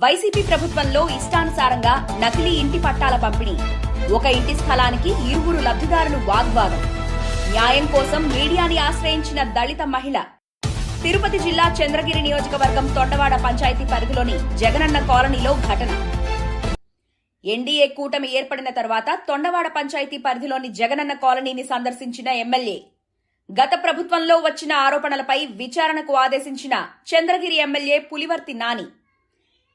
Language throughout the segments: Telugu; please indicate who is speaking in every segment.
Speaker 1: వైసీపీ ప్రభుత్వంలో ఇష్టానుసారంగా నకిలీ ఇంటి పట్టాల పంపిణీ, ఒక ఇంటి స్థలానికి ఇరువురు లబ్ధిదారులు వాగ్వాదం. న్యాయం కోసం మీడియాని ఆశ్రయించిన దళిత మహిళ. తిరుపతి జిల్లా చంద్రగిరి నియోజకవర్గం తొండవాడ పంచాయతీ పరిధిలోని జగనన్న కాలనీలో ఘటన. ఎన్డీఏ కూటమి ఏర్పడిన తర్వాత తొండవాడ పంచాయతీ పరిధిలోని జగనన్న కాలనీని సందర్శించిన ఎమ్మెల్యే. గత ప్రభుత్వంలో వచ్చిన ఆరోపణలపై విచారణకు ఆదేశించిన చంద్రగిరి ఎమ్మెల్యే పులివర్తి నాని.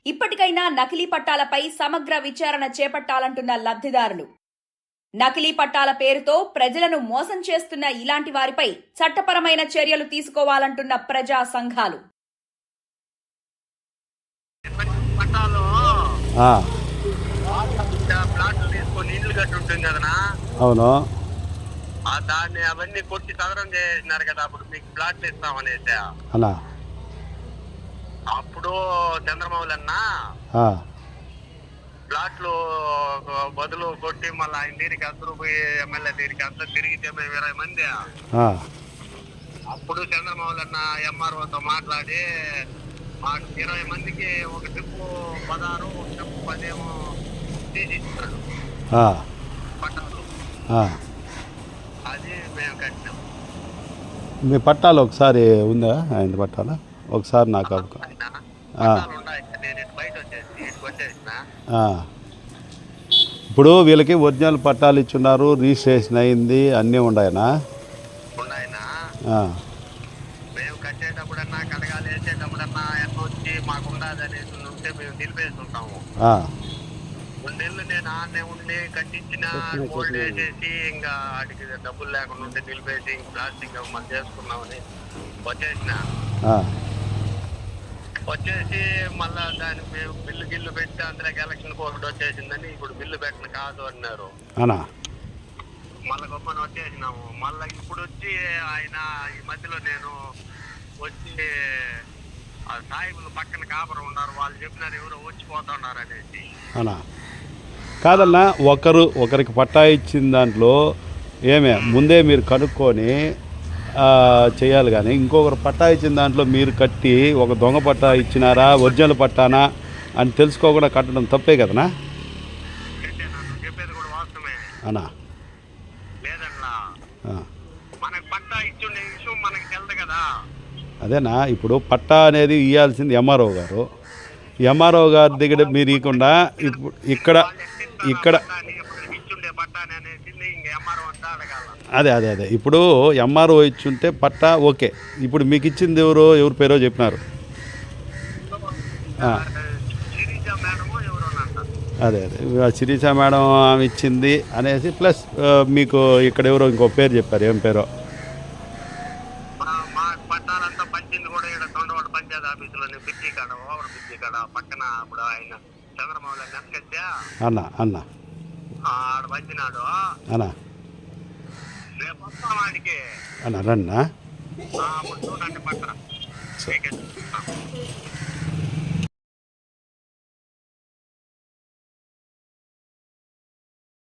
Speaker 1: ఇప్పటికైనా నకిలీ పట్టాలపై సమగ్ర విచారణ చేపట్టాలంటున్న లబ్ధిదారులు. నకిలీ పట్టాల పేరుతో ప్రజలను మోసం చేస్తున్న ఇలాంటి వారిపై చట్టపరమైన చర్యలు తీసుకోవాలంటున్న ప్రజా సంఘాలు.
Speaker 2: అవును,
Speaker 3: దాన్ని అవన్నీ కొట్టి సదరం చేసినారు కదా, అప్పుడు మీకు ప్లాట్లు ఇస్తామనేసి
Speaker 2: అలా.
Speaker 3: అప్పుడు చంద్రబాబు అన్న ప్లాట్లు బదులు కొట్టి మళ్ళీ ఆయన తీరికి అందరూ పోయి ఎమ్మెల్యే తీరికి అంతా తిరిగితే మేము 20 మంది. అప్పుడు చంద్రబాబు అన్న ఎంఆర్ఓతో మాట్లాడి మాకు 20 మందికి ఒక ట్రిప్పు 16, ఒక ట్రిప్పు 10 తీసి ఇస్తున్నాడు పట్టాలు. అది మేము కట్టినాం.
Speaker 2: మీ పట్టాలు ఒకసారి ఉందా? ఆయన పట్టాలా ఒకసారి నాకు ఇప్పుడు వీళ్ళకి ఒరిజినల్ పట్టాలు ఇచ్చున్నారు, రిజిస్ట్రేషన్ అయింది, అన్నీ ఉన్నాయనా?
Speaker 3: మేము కట్టేటప్పుడన్నా కడగాలి, వేసేటప్పుడన్నా ఎంత వచ్చి మాకు ఉండదనేసి ఉంటే మేము నిలిపేస్తుంటాము. 2 నెలలు నేను ఆడనే ఉండి కట్టించిన గోల్డ్ వేసేసి ఇంకా వాటికి డబ్బులు లేకుండా ఉంటే నిలిపేసి ప్లాస్టింగ్ మళ్ళీ చేసుకున్నామని వచ్చేసి మళ్ళా దానికి మేము బిల్లు పెట్టి అందులోకి ఎలక్షన్ కోడ్ వచ్చేసిందని ఇప్పుడు బిల్లు పెట్టిన కాదు అన్నారు. మళ్ళీ గొప్పని వచ్చేసినాము. మళ్ళీ ఇప్పుడు వచ్చి ఆయన ఈ మధ్యలో నేను వచ్చి సాయిబులు పక్కన కాపురం ఉన్నారు, వాళ్ళు చెప్పినారు ఎవరో వచ్చిపోతున్నారు అనేసి.
Speaker 2: కాదన్నా, ఒకరికి పట్టా ఇచ్చిన దాంట్లో ఏమే ముందే మీరు కనుక్కొని చేయాలి, కానీ ఇంకొకరు పట్టా ఇచ్చిన దాంట్లో మీరు కట్టి ఒక దొంగ పట్టా ఇచ్చినారా ఒరిజినల్ పట్టానా అని తెలుసుకోకుండా కట్టడం తప్పే కదనా?
Speaker 3: చెప్పేది కూడా వాస్తవమే
Speaker 2: అన్నా. అదేనా, ఇప్పుడు పట్టా అనేది ఇవ్వాల్సింది ఎంఆర్ఓ గారు. ఎంఆర్ఓ గారి దగ్గర మీరు ఇవ్వకుండా ఇక్కడ అదే ఇప్పుడు ఎంఆర్ఓ ఇచ్చుంటే పట్టా ఓకే. ఇప్పుడు మీకు ఇచ్చింది ఎవరు పేరో చెప్పినారు. అదే శిరీష మేడం ఆమె ఇచ్చింది అనేసి, ప్లస్ మీకు ఇక్కడ ఎవరో ఇంకో పేరు చెప్పారు, ఏం పేరో?
Speaker 3: పట్టాలంతా పంచింది కూడా ఇక్కడ తొండవాడ పంచాయతీ ఆఫీసులోని బ్రిడ్జి కాడ, ఓవర్ బ్రిడ్జి కాడ పక్కన. ఇప్పుడు ఆయన చంద్రబాబు నెక్కచ్చా
Speaker 2: అన్న
Speaker 3: ఆడ పంచినాడు
Speaker 2: అన్నా.
Speaker 3: రేపు వస్తావాడికి
Speaker 2: అన్నా రన్నా
Speaker 3: చూడండి పట్ట.